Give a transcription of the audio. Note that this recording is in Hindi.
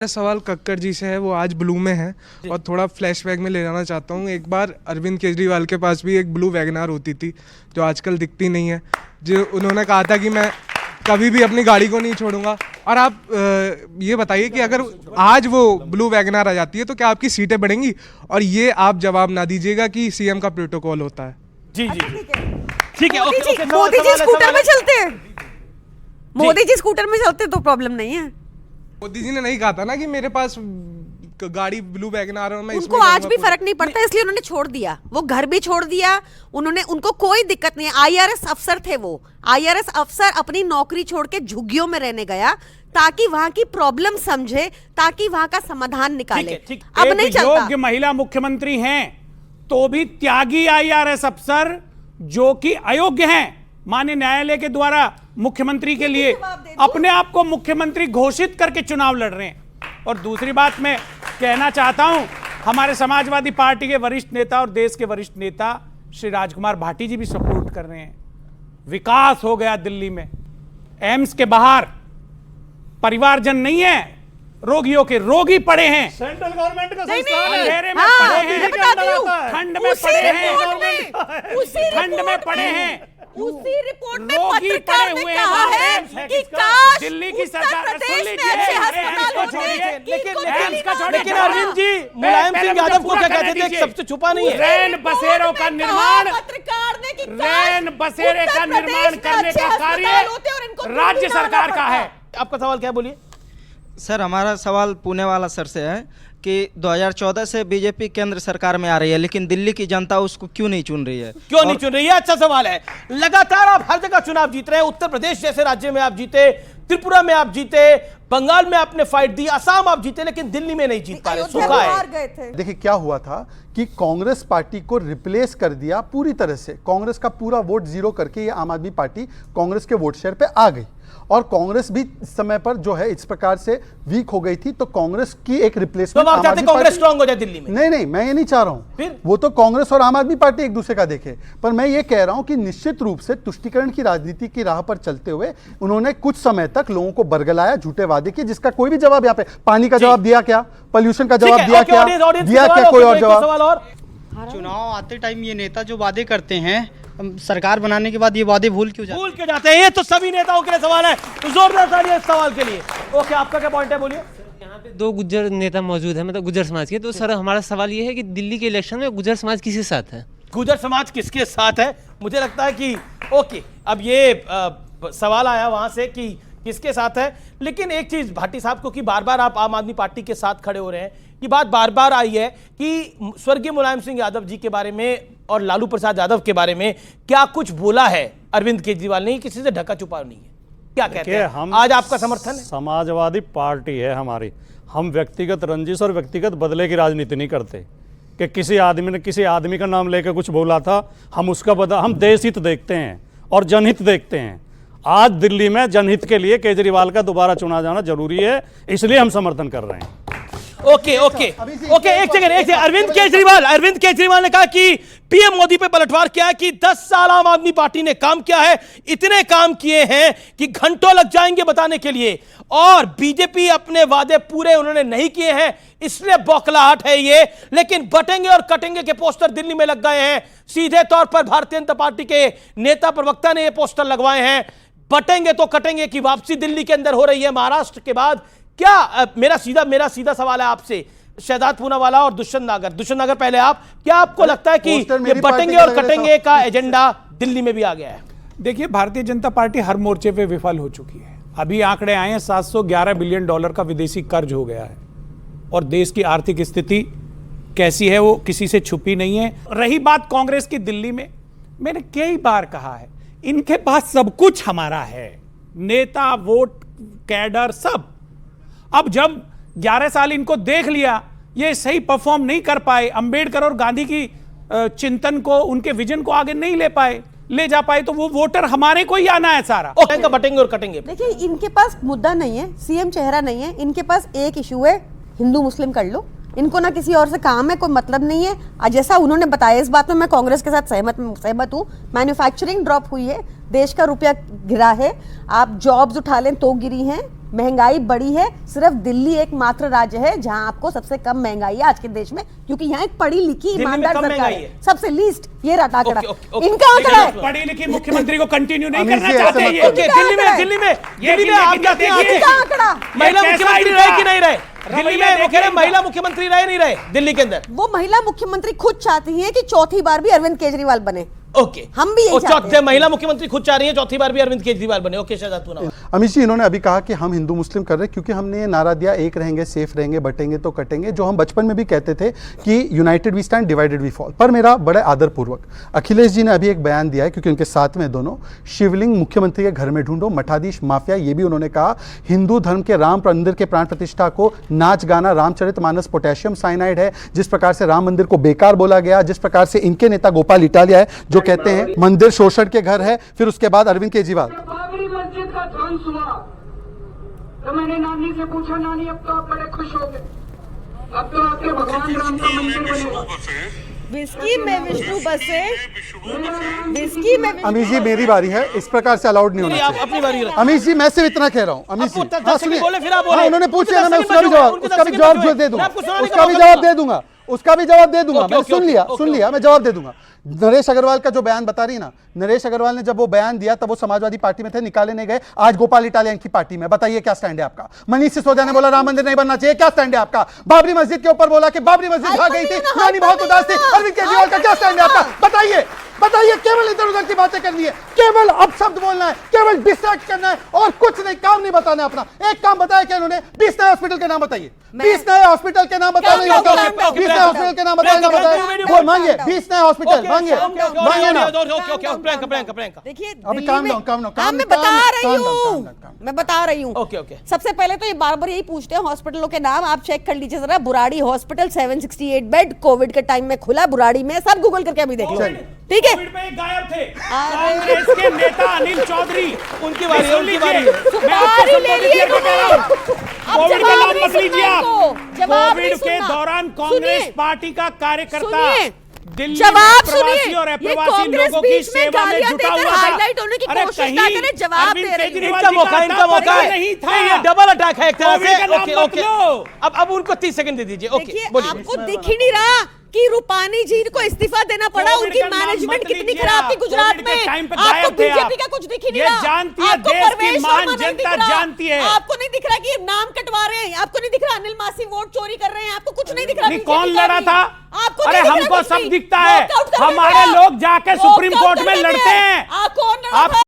सवाल कक्कड़ जी से है, वो आज ब्लू में है और थोड़ा फ्लैशबैक में ले जाना चाहता हूँ। एक बार अरविंद केजरीवाल के पास भी एक ब्लू वैगनार होती थी जो आजकल दिखती नहीं है, जो उन्होंने कहा था कि मैं कभी भी अपनी गाड़ी को नहीं छोड़ूंगा। और आप ये बताइए कि अगर आज वो ब्लू वैगनार आ जाती है तो क्या आपकी सीटें बढ़ेंगी? और ये आप जवाब ना दीजिएगा कि सीएम का प्रोटोकॉल होता है। जी जी ठीक है। मोदी जी स्कूटर में चलते हैं, मोदी जी स्कूटर में चलते तो प्रॉब्लम नहीं है। मोदी जी ने नहीं कहा था ना कि मेरे पास गाड़ी ब्लू वैगनार है, मैं उनको आज भी फर्क नहीं पड़ता, इसलिए उन्होंने छोड़ दिया, वो घर भी छोड़ दिया उन्होंने। उनको कोई दिक्कत नहीं है। आईआरएस अफसर थे वो, आईआरएस अफसर अपनी नौकरी छोड़ के झुग्गियों में रहने गया ताकि वहां की प्रॉब्लम समझे, ताकि वहां का समाधान निकाले। अब नहीं चलता। योग्य महिला मुख्यमंत्री हैं तो भी त्यागी आईआरएस अफसर जो कि अयोग्य हैं माननीय न्यायालय के द्वारा मुख्यमंत्री के लिए अपने आप को मुख्यमंत्री घोषित करके चुनाव लड़ रहे हैं। और दूसरी बात मैं कहना चाहता हूं, हमारे समाजवादी पार्टी के वरिष्ठ नेता और देश के वरिष्ठ नेता श्री राजकुमार भाटी जी भी सपोर्ट कर रहे हैं। विकास हो गया दिल्ली में, एम्स के बाहर परिवारजन नहीं है, रोगियों के रोगी पड़े हैं। सेंट्रल गवर्नमेंट का अंधेरे में पड़े हैं, ठंड में पड़े हैं, ठंड में पड़े हैं, उसी रिपोर्ट में रोगी पत्रकार पड़े ने हुए कहा है हैं कि काश दिल्ली की उत्तर सरकार प्रदेश में अच्छे अस्पताल होते। लेकिन अरविंद जी, मुलायम सिंह यादव को क्या कहते थे, सबसे छुपा नहीं है। रैन बसेरों का निर्माण, पत्रकार ने कि रैन बसेरे का निर्माण करने का कार्य राज्य सरकार का है। आपका सवाल क्या, बोलिए सर। हमारा सवाल पुणे वाला सर से है कि 2014 से बीजेपी केंद्र सरकार में आ रही है, लेकिन दिल्ली की जनता उसको क्यों नहीं चुन रही है? क्यों नहीं चुन रही है? अच्छा सवाल है। लगातार आप हर जगह चुनाव जीत रहे हैं। उत्तर प्रदेश जैसे राज्य में आप जीते, त्रिपुरा में आप जीते, बंगाल में आपने फाइट दी, असम आप जीते, लेकिन दिल्ली में नहीं जीत पा रहे, सूखा है। देखिए क्या हुआ था कि कांग्रेस पार्टी को रिप्लेस कर दिया पूरी तरह से। कांग्रेस का पूरा वोट जीरो करके ये आम आदमी पार्टी कांग्रेस के वोट शेयर पे आ गई, और कांग्रेस भी समय पर जो है इस प्रकार से वीक हो गई थी, तो कांग्रेस की एक रिप्लेसमेंट। तो आप चाहते कांग्रेस स्ट्रांग हो जाए दिल्ली में? नहीं, मैं ये नहीं चाह रहा हूं। फिर वो तो कांग्रेस और आम आदमी पार्टी एक दूसरे का देखे, पर मैं ये कह रहा हूं कि निश्चित रूप से तुष्टीकरण की राजनीति की राह पर चलते हुए उन्होंने कुछ समय तक लोगों को बरगलाया, झूठे वादे किए, जिसका कोई भी जवाब यहाँ पे पानी का जवाब दिया क्या, पोल्यूशन का जवाब दिया क्या, कोई और जवाब? चुनाव आते टाइम ये नेता जो वादे करते हैं, सरकार बनाने के बाद ये वादे भूल क्यों जाते हैं? ये तो सभी नेताओं के लिए सवाल है, तो जोरदार तालियां इस सवाल के लिए। ओके, आपका क्या पॉइंट है, बोलिए। यहाँ पे दो गुज्जर नेता मौजूद है, मतलब गुज्जर समाज के, तो सर हमारा सवाल ये है कि दिल्ली के इलेक्शन में गुज्जर समाज किसके साथ है? गुजर समाज किसके साथ है? मुझे लगता है कि ओके, अब ये सवाल आया वहां से कि किसके साथ है, लेकिन एक चीज भाटी साहब को कि बार बार आप आम आदमी पार्टी के साथ खड़े हो रहे हैं, ये बात बार बार आई है कि स्वर्गीय मुलायम सिंह यादव जी के बारे में और लालू प्रसाद यादव के बारे में क्या कुछ बोला है अरविंद केजरीवाल ने, किसी से ढका छुपा नहीं है। क्या कहते हैं हम? आज आपका समर्थन है? समाजवादी पार्टी है हमारी, हम व्यक्तिगत रंजिश और व्यक्तिगत बदले की राजनीति नहीं करते कि किसी आदमी ने किसी आदमी का नाम लेकर कुछ बोला था, हम उसका बदला, हम देश हित देखते हैं और जनहित देखते हैं। आज दिल्ली में जनहित के लिए केजरीवाल का दोबारा चुना जाना जरूरी है, इसलिए हम समर्थन कर रहे हैं। ओके, एक सेकंड। अरविंद केजरीवाल ने कहा कि पीएम मोदी पे पलटवार किया है कि 10 साल आम आदमी पार्टी ने काम किया है, इतने काम किए हैं कि घंटों लग जाएंगे बताने के लिए, और बीजेपी अपने वादे पूरे उन्होंने नहीं किए हैं, इसलिए बौखलाहट है ये। लेकिन बटेंगे और कटेंगे के पोस्टर दिल्ली में लग गए हैं। सीधे तौर पर भारतीय जनता पार्टी के नेता प्रवक्ता ने ये पोस्टर लगवाए हैं। बटेंगे तो कटेंगे की वापसी दिल्ली के अंदर हो रही है महाराष्ट्र के बाद। क्या मेरा सीधा सवाल है आपसे, शहजाद पूनावाला और दुष्यंत नागर पहले आप, क्या आपको लगता है कि ये बटेंगे और कटेंगे का एजेंडा दिल्ली में भी आ गया है? देखिए, भारतीय जनता पार्टी हर मोर्चे पे विफल हो चुकी है। अभी आंकड़े आए हैं, $711 बिलियन का विदेशी कर्ज हो गया है, और देश की आर्थिक स्थिति कैसी है वो किसी से छुपी नहीं है। रही बात कांग्रेस की दिल्ली में, मैंने कई बार कहा है, इनके पास सब कुछ हमारा है, नेता, वोट, कैडर, सब। अब जब 11 साल इनको देख लिया, ये सही परफॉर्म नहीं कर पाए, अंबेडकर और गांधी की चिंतन को, उनके विजन को आगे नहीं ले जा पाए, तो वो वोटर हमारे को ही आना है सारा। बटेंगे और कटेंगे। देखिए, इनके पास मुद्दा नहीं है, सीएम चेहरा नहीं है, इनके पास एक इशू है, हिंदू मुस्लिम कर लो, इनको ना किसी और से काम है, कोई मतलब नहीं है। जैसा उन्होंने बताया, इस बात में मैं कांग्रेस के साथ सहमत हूँ। मैन्युफैक्चरिंग ड्रॉप हुई है, देश का रुपया गिरा है, आप जॉब्स उठा लें तो गिरी हैं, महंगाई बढ़ी है, सिर्फ दिल्ली एकमात्र राज्य है जहां आपको सबसे कम महंगाई है आज के देश में, क्योंकि यहाँ एक पढ़ी लिखी में ईमानदार कम सरकार महंगाई है, है। सबसे लीस्ट ये रहा आंकड़ा, ओके। इनका आंकड़ा है। पढ़ी लिखी मुख्यमंत्री को कंटिन्यू नहीं अमित करना जी, चाहते ऐसे ये। मत ओके, इनका दिल्ली में आंकड़ा है। दिल्ली में ये दिल्ली में आप कहते हैं देखिए, इनका आंकड़ा। महिला ये कैसा मुख्यमंत्री आंकड़ा? रहे कि नहीं रहे? दिल्ली रवैया में वो कह रहे देखिए महिला मुख्यमंत्री रहे नहीं रहे दिल्ली के अंदर? वो महिला मुख्यमंत्री खुद चाहती हैं कि चौथी बार भी अरविंद केजरीवाल बने। ओके, हम भी यही और चाहते हैं। महिला मुख्यमंत्री खुद चाह रही है चौथी बार भी अरविंद केजरीवाल बने। ओके शहजाद पूनम। अमित जी, इन्होंने अभी कहा कि हम हिंदू मुस्लिम कर रहे हैं क्योंकि हमने ये नारा दिया, एक रहेंगे, सेफ रहेंगे, बटेंगे तो कटेंगे, जो हम बचपन में भी कहते थे कि united we stand, divided we fall. पर मेरा बड़े आदरपूर्वक अखिलेश जी ने अभी एक बयान दिया है, क्योंकि उनके साथ में दोनों, शिवलिंग मुख्यमंत्री के घर में ढूंढो, मठाधीश माफिया, ये भी उन्होंने कहा। हिंदू धर्म के राम मंदिर के प्राण प्रतिष्ठा को नाच गाना, रामचरितमानस पोटेशियम साइनाइड है, जिस प्रकार से राम मंदिर को बेकार बोला गया, जिस प्रकार से इनके नेता गोपाल इटालिया है जो कहते हैं मंदिर शोषण के घर है, फिर उसके बाद अरविंद केजरीवाल। बाबरी मस्जिद का ध्वंस हुआ तो मैंने नानी से पूछा, नानी अब तो आप बड़े खुश हो गए, अब तो आपके भगवान राम का मंदिर बनेगा। विस्की में विष्णु बसे, विस्की में विष्णु अमित जी, मेरी बारी है, इस प्रकार से अलाउड नहीं होना आप चाहिए। अपनी बारी रखें। अमित जी, मैं सिर्फ इतना कह रहा हूँ। अमित जी, आपको 10 हाँ, सेकंड सुनिए। बोले, फिर आप बोले। हाँ, उन्होंने पूछ लिया ना, मैं 10 उसका भी सेकंड जवाब, उनके उसका भी 10 जवाब सेकंड दे दूंगा, मैं आपको सुनाने का उसका भी मौका जवाब दूंगा। दे दूंगा, उसका भी जवाब दे दूंगा। ओके, मैंने ओके, सुन लिया, ओके, सुन ओके। लिया, मैं जवाब दे दूंगा। नरेश अग्रवाल का जो बयान बता रही ना, नरेश अग्रवाल ने जब वो बयान दिया तब वो समाजवादी पार्टी में थे, निकाले नहीं गए। आज गोपाल इटालिया की पार्टी में, बताइए क्या स्टैंड है आपका? मनीष सिसोदिया ने बोला राम मंदिर नहीं बनना चाहिए, क्या स्टैंड है आपका? बाबरी मस्जिद के ऊपर बोला कि बाबरी मस्जिद भाग गई थी, रानी बहुत उदास थी, अरविंद केजरीवाल का क्या स्टैंड है आपका? बताइए, बताइए। केवल इधर उधर की बातें करनी है, केवल अपशब्द बोलना है, केवल डिस्ट्रैक्ट करना है और कुछ नहीं, काम नहीं बताना अपना। एक काम बताया क्या इन्होंने? 20 नए हॉस्पिटल के नाम बताइए, 20 नए हॉस्पिटल के नाम बताओ। 20 नए हॉस्पिटल के नाम बताए, मांगिए 20 नए हॉस्पिटल मांगिए, मांगिए ना। देखिए, अभी दिल्ली काम में- डाउन, काम डाउन, हाँ, काम मैं डाउन, बता काम रही डाउन, हूँ, काम डाउन। मैं बता रही हूँ। Okay, okay. सबसे पहले तो ये बार बार यही पूछते हैं हॉस्पिटलों के नाम, आप चेक कर लीजिए जरा। बुराड़ी हॉस्पिटल 768 बेड कोविड के टाइम में खुला बुराड़ी में, सब गूगल करके अभी देख लो, ठीक है। कोविड पे एक गायब थे अरे। कांग्रेस के नेता अनिल चौधरी, उनकी बारी है, सुन उनकी लीजिए, बारी है। मैं आपको सुपारी ले संबोधित लिए करके कह रहा हूं। अब कोविड का जवाब नाम नहीं मत लीजिए सुनना आप। इनको, जवाब नहीं कोविड के सुनना। दौरान कांग्रेस सुनिए। पार्टी का कार्यकर्ता सुनिए। दिल्ली जवाब में सुनिए। प्रवासी और ये अप्रवासी कांग्रेस लोगों की बीच में सेवा में गालियां जुटा देकर हुआ था। हाईलाइट होने की अरे कोशिश कहीं ना करें, जवाब अरविंद दे रही हूं। केजरीवाल इनका जी मौका, इनका मौका है। नहीं था। नहीं, ये डबल अटैक है एक तरह कोविड का से। नाम ओके, मत ओके। लो। अब उनको 30 सेकंड दे दीजिए। ओके, देखिए, बोलिए। आपको दिख ही नहीं रहा कि रूपानी जी को इस्तीफा देना पड़ा, कोविड उनकी का नाम मैनेजमेंट मत कितनी लीजिए खराब थी आप। गुजरात कोविड के में। टाइम पे आपको गायब थे बीजेपी आप। का कुछ दिख ही नहीं ये रहा, जानती है, आपको देश की परवेश महान शर्मा नहीं जनता दिख रहा। जानती है। आपको नहीं दिख रहा कि ये नाम कटवा रहे हैं, आपको नहीं दिख रहा अनिल मासी वोट चोरी कर रहे हैं, आपको कुछ नहीं दिख रहा। नहीं, बीजेपी कौन का लड़ा भी। था? आपको अरे नहीं दिख रहा हमको कुछ सब भी। दिखता है, Walkout करने हमारे दिया। लोग जाके सुप्रीम Walkout कोर्ट में करने लड़ते दिया। हैं। कौन लड़ा आप था?